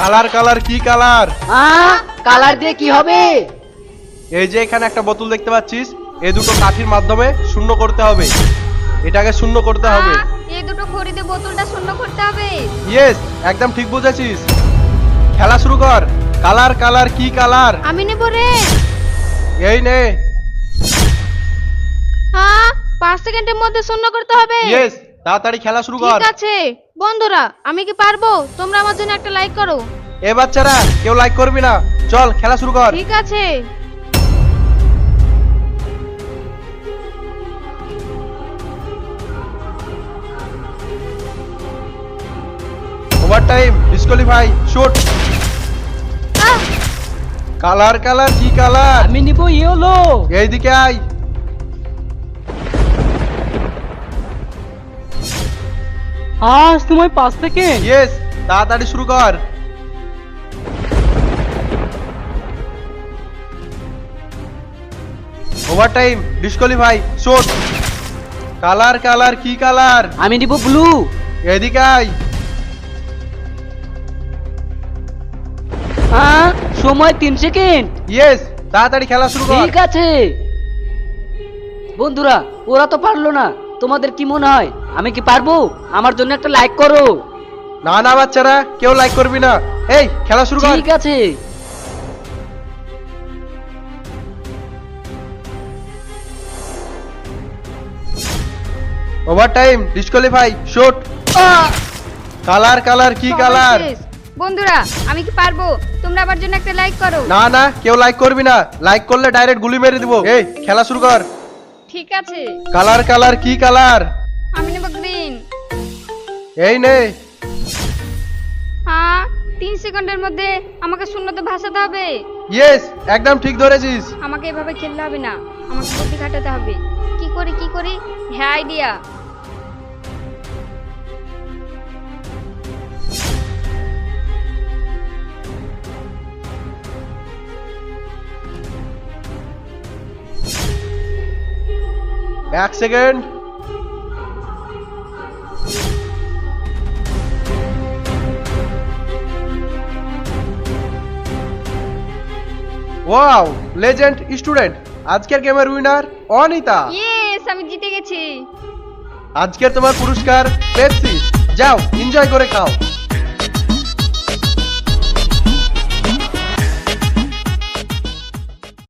Colour colour কি colour? Colour দিয়ে কি হবে? এই যে এখানে একটা বোতল দেখতে পাচ্ছিস, এই দুটো কাঠির মাধ্যমে শূন্য করতে হবে। এটাকে শূন্য করতে হবে। এই দুটো খড়িতে বোতলটা শূন্য করতে হবে। ইয়েস, একদম ঠিক বুঝেছিস। খেলা শুরু কর। কালার কালার কি কালার? আমি নেব রে। এই নে। 5 সেকেন্ডের মধ্যে শূন্য করতে হবে। ইয়েস, তাড়াতাড়ি খেলা শুরু কর। ঠিক আছে বন্ধুরা, আমি কি পারবো? তোমরা আমার জন্য একটা লাইক করো। এ বাচ্চারা, কেউ লাইক করবি না। চল খেলা শুরু কর। ঠিক আছে। Over time, disqualify, shoot. Colour colour কি কালার? আমি নিব ইয়েলো। এইদিকে আয়। সময় 5 সেকেন্ড। ইয়েস, তাড়াতাড়ি শুরু কর। Over time, disqualify, shoot. Colour colour কি কালার? আমি নিব ব্লু। এদিকে আয়। সময় 3 সেকেন্ড। ইয়েস, তাড়াতাড়ি খেলা শুরু কর। ঠিক আছে বন্ধুরা, ওরা তো পারলো না। তোমাদের কি মনে হয় আমি কি পারবো? আমার জন্য একটা লাইক করো। না না বাচ্চারা, কেউ লাইক করবি না। এই খেলা শুরু কর। ঠিক আছে। Over time, disqualify, shoot. Colour colour কি সবাই কালার? শেষ। বন্ধুরা, আমি কি পারবো? তোমরা আমার জন্য একটা লাইক করো। না না, কেউ লাইক করবি না। লাইক করলে ডাইরেক্ট গুলি মেরে দিব। এই খেলা শুরু কর। ঠিক আছে। কালার কালার কি কালার? আমি নেব গ্রিন। এই নে। 3 সেকেন্ডের মধ্যে আমাকে শূন্যতে ভাসাতে হবে। ইয়েস, একদম ঠিক ধরেছিস। আমাকে এভাবে খেলতে হবে না, আমাকে বুদ্ধি খাটাতে হবে। কি করি? হ্যাঁ, আইডিয়া। এক সেকেন্ড। Wow, legend student. আজকের গেমের উইনার অনিতা। ইয়েস, আমি জিতে গেছি। আজকের তোমার পুরস্কার পেপসি। যাও, এনজয় করে খাও।